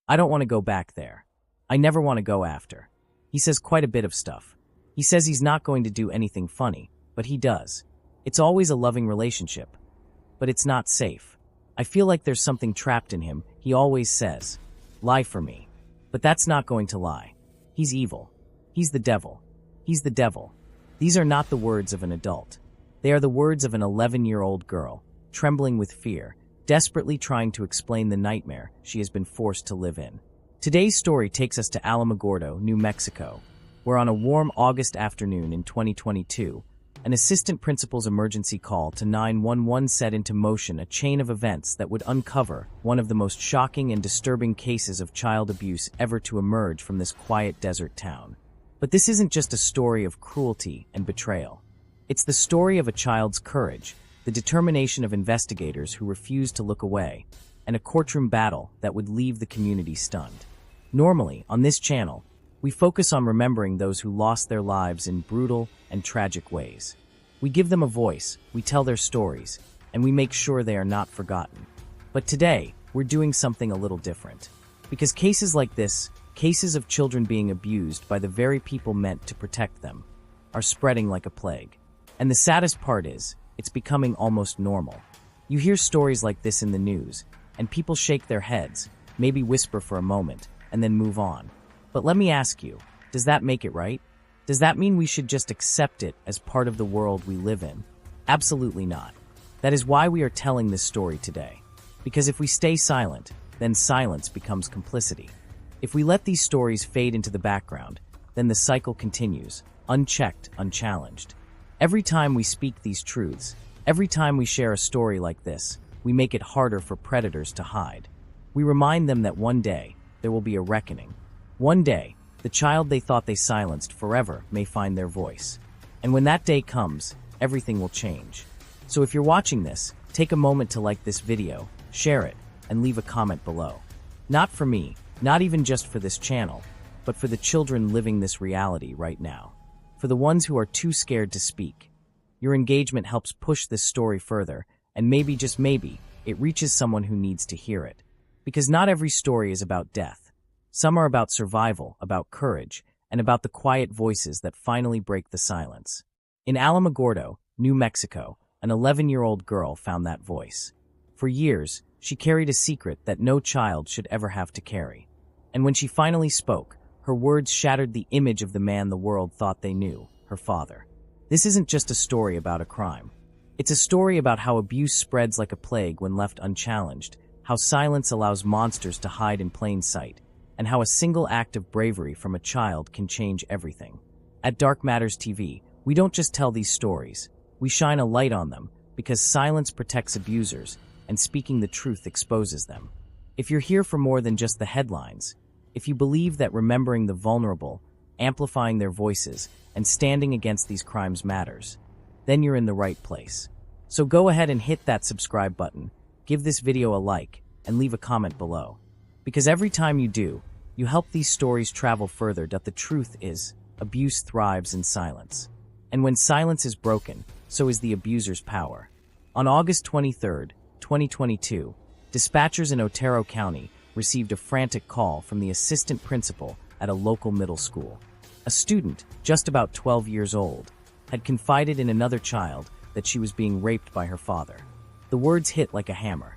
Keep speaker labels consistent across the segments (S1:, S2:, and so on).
S1: I don't want to go back there. I never want to go after. He says quite a bit of stuff. He says he's not going to do anything funny, but he does. It's always a loving relationship. But it's not safe. I feel like there's something trapped in him. He always says, lie for me. But that's not going to lie. He's evil. He's the devil. He's the devil. These are not the words of an adult. They are the words of an 11-year-old girl, trembling with fear, desperately trying to explain the nightmare she has been forced to live in. Today's story takes us to Alamogordo, New Mexico, where on a warm August afternoon in 2022, an assistant principal's emergency call to 911 set into motion a chain of events that would uncover one of the most shocking and disturbing cases of child abuse ever to emerge from this quiet desert town. But this isn't just a story of cruelty and betrayal. It's the story of a child's courage, the determination of investigators who refused to look away, and a courtroom battle that would leave the community stunned. Normally, on this channel, we focus on remembering those who lost their lives in brutal and tragic ways. We give them a voice, we tell their stories, and we make sure they are not forgotten. But today, we're doing something a little different. Because cases like this, cases of children being abused by the very people meant to protect them, are spreading like a plague. And the saddest part is, it's becoming almost normal. You hear stories like this in the news, and people shake their heads, maybe whisper for a moment, and then move on. But let me ask you, does that make it right? Does that mean we should just accept it as part of the world we live in? Absolutely not. That is why we are telling this story today. Because if we stay silent, then silence becomes complicity. If we let these stories fade into the background, then the cycle continues, unchecked, unchallenged. Every time we speak these truths, every time we share a story like this, we make it harder for predators to hide. We remind them that one day, there will be a reckoning. One day, the child they thought they silenced forever may find their voice. And when that day comes, everything will change. So if you're watching this, take a moment to like this video, share it, and leave a comment below. Not for me, not even just for this channel, but for the children living this reality right now. For the ones who are too scared to speak. Your engagement helps push this story further, and maybe, just maybe, it reaches someone who needs to hear it. Because not every story is about death. Some are about survival, about courage, and about the quiet voices that finally break the silence. In Alamogordo, New Mexico, an 11-year-old girl found that voice. For years, she carried a secret that no child should ever have to carry. And when she finally spoke, her words shattered the image of the man the world thought they knew, her father. This isn't just a story about a crime. It's a story about how abuse spreads like a plague when left unchallenged, how silence allows monsters to hide in plain sight, and how a single act of bravery from a child can change everything. At Dark Matters TV, we don't just tell these stories, we shine a light on them, because silence protects abusers, and speaking the truth exposes them. If you're here for more than just the headlines, if you believe that remembering the vulnerable, amplifying their voices, and standing against these crimes matters, then you're in the right place. So go ahead and hit that subscribe button, give this video a like, and leave a comment below. Because every time you do, you help these stories travel further. The truth is, abuse thrives in silence. And when silence is broken, so is the abuser's power. On August 23, 2022, dispatchers in Otero County received a frantic call from the assistant principal at a local middle school. A student, just about 12 years old, had confided in another child that she was being raped by her father. The words hit like a hammer.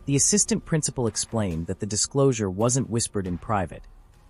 S1: The assistant principal explained that the disclosure wasn't whispered in private.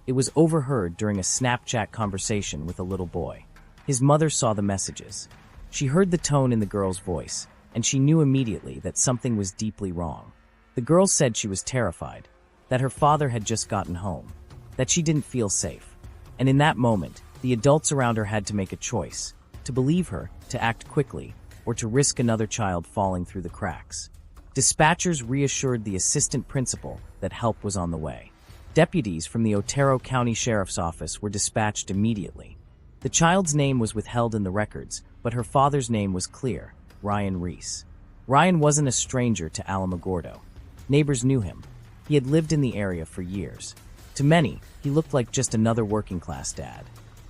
S1: It was overheard during a Snapchat conversation with a little boy. His mother saw the messages. She heard the tone in the girl's voice, and she knew immediately that something was deeply wrong. The girl said she was terrified, that her father had just gotten home, that she didn't feel safe. And in that moment, the adults around her had to make a choice, to believe her, to act quickly, or to risk another child falling through the cracks. Dispatchers reassured the assistant principal that help was on the way. Deputies from the Otero County Sheriff's Office were dispatched immediately. The child's name was withheld in the records, but her father's name was clear, Ryan Reese. Ryan wasn't a stranger to Alamogordo. Neighbors knew him. He had lived in the area for years. To many, he looked like just another working-class dad.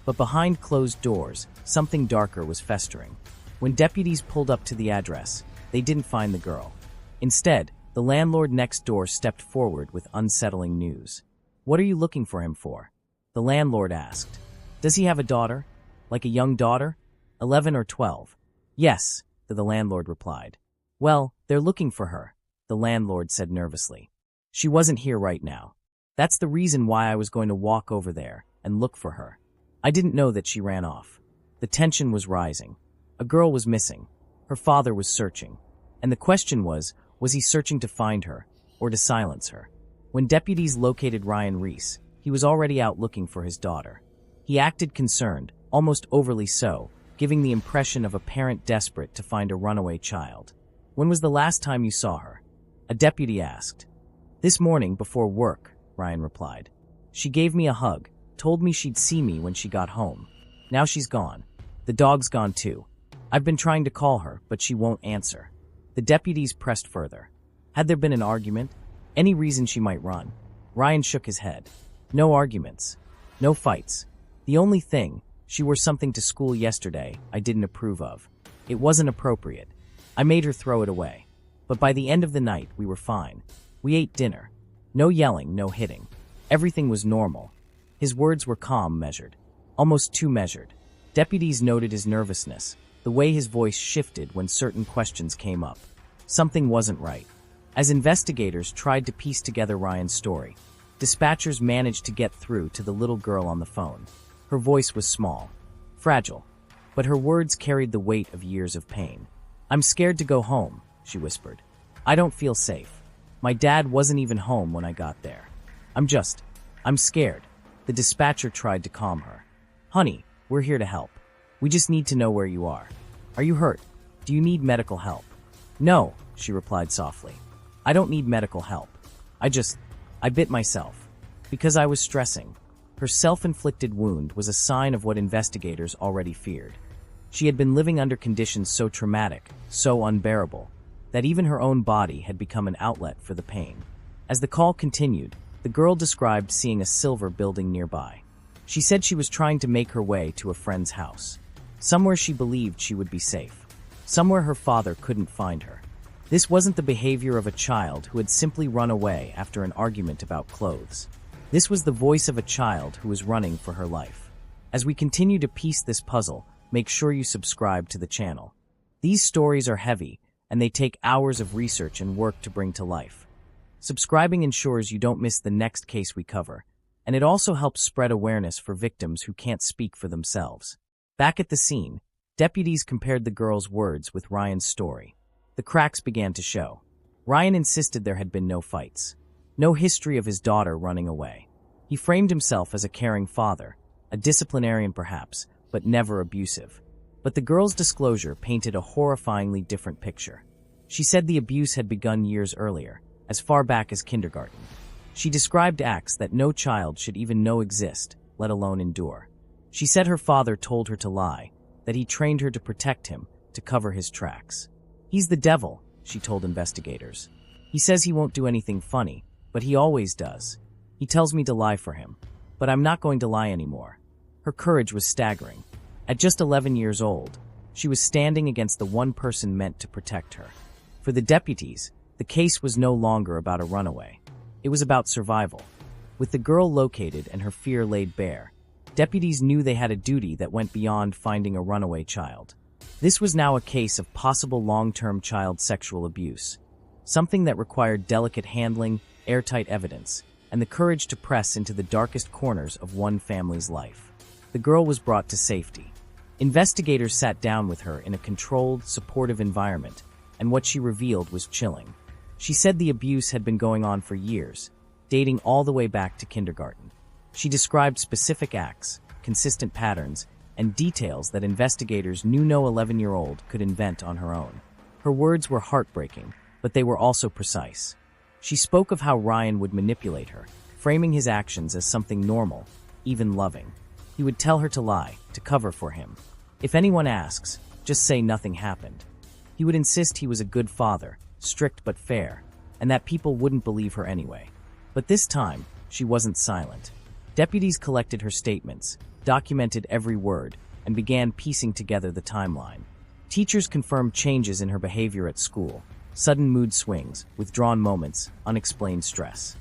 S1: But behind closed doors, something darker was festering. When deputies pulled up to the address, they didn't find the girl. Instead, the landlord next door stepped forward with unsettling news. What are you looking for him for? The landlord asked. Does he have a daughter? Like a young daughter? 11 or 12? Yes, the landlord replied. Well, they're looking for her, the landlord said nervously. She wasn't here right now. That's the reason why I was going to walk over there and look for her. I didn't know that she ran off. The tension was rising. A girl was missing. Her father was searching. And the question was he searching to find her or to silence her? When deputies located Ryan Reese, he was already out looking for his daughter. He acted concerned, almost overly so, giving the impression of a parent desperate to find a runaway child. When was the last time you saw her? A deputy asked. This morning before work, Ryan replied. She gave me a hug, told me she'd see me when she got home. Now she's gone. The dog's gone too. I've been trying to call her, but she won't answer. The deputies pressed further. Had there been an argument? Any reason she might run? Ryan shook his head. No arguments. No fights. The only thing, she wore something to school yesterday I didn't approve of. It wasn't appropriate. I made her throw it away. But by the end of the night, we were fine. We ate dinner. No yelling, no hitting. Everything was normal. His words were calm, measured. Almost too measured. Deputies noted his nervousness, the way his voice shifted when certain questions came up. Something wasn't right. As investigators tried to piece together Ryan's story, dispatchers managed to get through to the little girl on the phone. Her voice was small, fragile, but her words carried the weight of years of pain. I'm scared to go home, she whispered. I don't feel safe. My dad wasn't even home when I got there. I'm scared. The dispatcher tried to calm her. Honey, we're here to help. We just need to know where you are. Are you hurt? Do you need medical help? No, she replied softly. I don't need medical help. I bit myself. Because I was stressing. Her self-inflicted wound was a sign of what investigators already feared. She had been living under conditions so traumatic, so unbearable, that even her own body had become an outlet for the pain. As the call continued, the girl described seeing a silver building nearby. She said she was trying to make her way to a friend's house. Somewhere she believed she would be safe. Somewhere her father couldn't find her. This wasn't the behavior of a child who had simply run away after an argument about clothes. This was the voice of a child who was running for her life. As we continue to piece this puzzle, make sure you subscribe to the channel. These stories are heavy, and they take hours of research and work to bring to life. Subscribing ensures you don't miss the next case we cover, and it also helps spread awareness for victims who can't speak for themselves. Back at the scene, deputies compared the girl's words with Ryan's story. The cracks began to show. Ryan insisted there had been no fights. No history of his daughter running away. He framed himself as a caring father, a disciplinarian perhaps, but never abusive. But the girl's disclosure painted a horrifyingly different picture. She said the abuse had begun years earlier, as far back as kindergarten. She described acts that no child should even know exist, let alone endure. She said her father told her to lie, that he trained her to protect him, to cover his tracks. He's the devil, she told investigators. He says he won't do anything funny, but he always does. He tells me to lie for him, but I'm not going to lie anymore. Her courage was staggering. At just 11 years old, she was standing against the one person meant to protect her. For the deputies, the case was no longer about a runaway. It was about survival. With the girl located and her fear laid bare, deputies knew they had a duty that went beyond finding a runaway child. This was now a case of possible long-term child sexual abuse, something that required delicate handling, airtight evidence, and the courage to press into the darkest corners of one family's life. The girl was brought to safety. Investigators sat down with her in a controlled, supportive environment, and what she revealed was chilling. She said the abuse had been going on for years, dating all the way back to kindergarten. She described specific acts, consistent patterns, and details that investigators knew no 11-year-old could invent on her own. Her words were heartbreaking, but they were also precise. She spoke of how Ryan would manipulate her, framing his actions as something normal, even loving. He would tell her to lie, to cover for him. If anyone asks, just say nothing happened. He would insist he was a good father, strict but fair, and that people wouldn't believe her anyway. But this time, she wasn't silent. Deputies collected her statements, documented every word, and began piecing together the timeline. Teachers confirmed changes in her behavior at school, sudden mood swings, withdrawn moments, unexplained stress.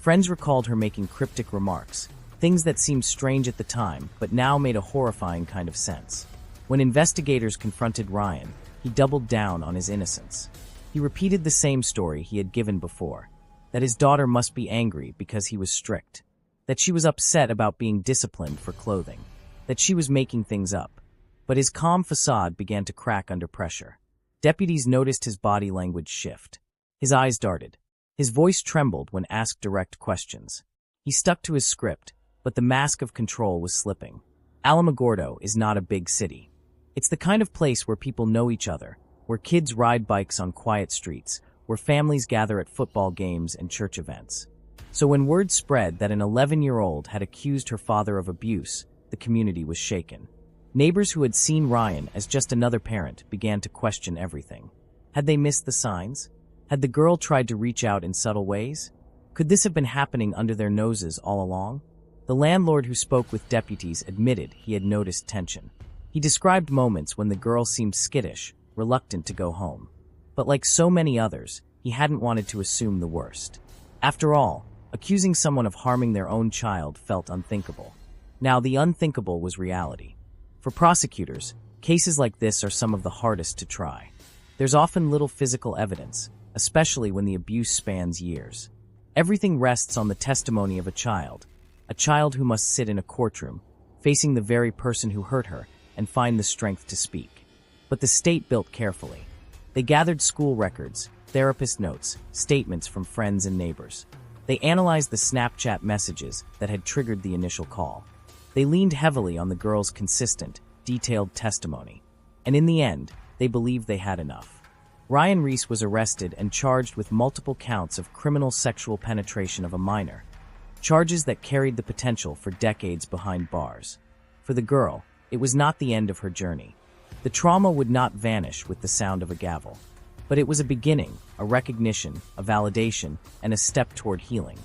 S1: Friends recalled her making cryptic remarks, things that seemed strange at the time but now made a horrifying kind of sense. When investigators confronted Ryan, he doubled down on his innocence. He repeated the same story he had given before, that his daughter must be angry because he was strict, that she was upset about being disciplined for clothing, that she was making things up. But his calm facade began to crack under pressure. Deputies noticed his body language shift. His eyes darted. His voice trembled when asked direct questions. He stuck to his script, but the mask of control was slipping. Alamogordo is not a big city. It's the kind of place where people know each other, where kids ride bikes on quiet streets, where families gather at football games and church events. So when word spread that an 11-year-old had accused her father of abuse, the community was shaken. Neighbors who had seen Ryan as just another parent began to question everything. Had they missed the signs? Had the girl tried to reach out in subtle ways? Could this have been happening under their noses all along? The landlord who spoke with deputies admitted he had noticed tension. He described moments when the girl seemed skittish, reluctant to go home. But like so many others, he hadn't wanted to assume the worst. After all, accusing someone of harming their own child felt unthinkable. Now, the unthinkable was reality. For prosecutors, cases like this are some of the hardest to try. There's often little physical evidence, especially when the abuse spans years. Everything rests on the testimony of a child who must sit in a courtroom, facing the very person who hurt her, and find the strength to speak. But the state built carefully. They gathered school records, therapist notes, statements from friends and neighbors. They analyzed the Snapchat messages that had triggered the initial call. They leaned heavily on the girl's consistent, detailed testimony. And in the end, they believed they had enough. Ryan Reese was arrested and charged with multiple counts of criminal sexual penetration of a minor, charges that carried the potential for decades behind bars. For the girl, it was not the end of her journey. The trauma would not vanish with the sound of a gavel. But it was a beginning, a recognition, a validation, and a step toward healing.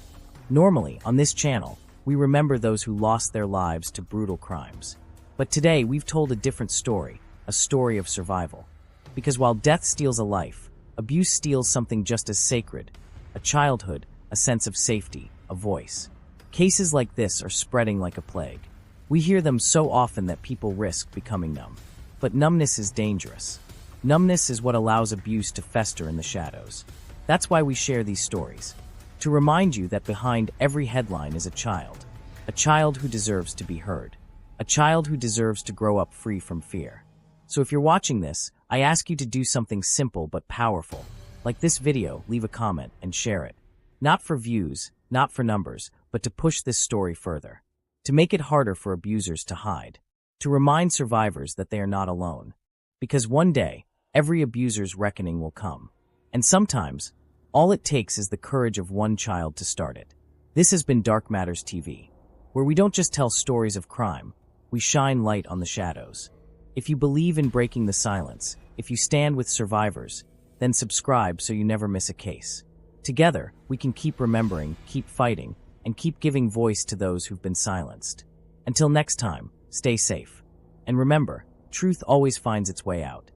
S1: Normally, on this channel, we remember those who lost their lives to brutal crimes. But today, we've told a different story, a story of survival. Because while death steals a life, abuse steals something just as sacred, a childhood, a sense of safety, a voice. Cases like this are spreading like a plague. We hear them so often that people risk becoming numb. But numbness is dangerous. Numbness is what allows abuse to fester in the shadows. That's why we share these stories. To remind you that behind every headline is a child who deserves to be heard, a child who deserves to grow up free from fear. So if you're watching this, I ask you to do something simple but powerful. Like this video, leave a comment and share it. Not for views, not for numbers, but to push this story further. To make it harder for abusers to hide. To remind survivors that they are not alone. Because one day, every abuser's reckoning will come. And sometimes, all it takes is the courage of one child to start it. This has been Dark Matters TV, where we don't just tell stories of crime, we shine light on the shadows. If you believe in breaking the silence, if you stand with survivors, then subscribe so you never miss a case. Together, we can keep remembering, keep fighting, and keep giving voice to those who've been silenced. Until next time, stay safe. And remember, truth always finds its way out.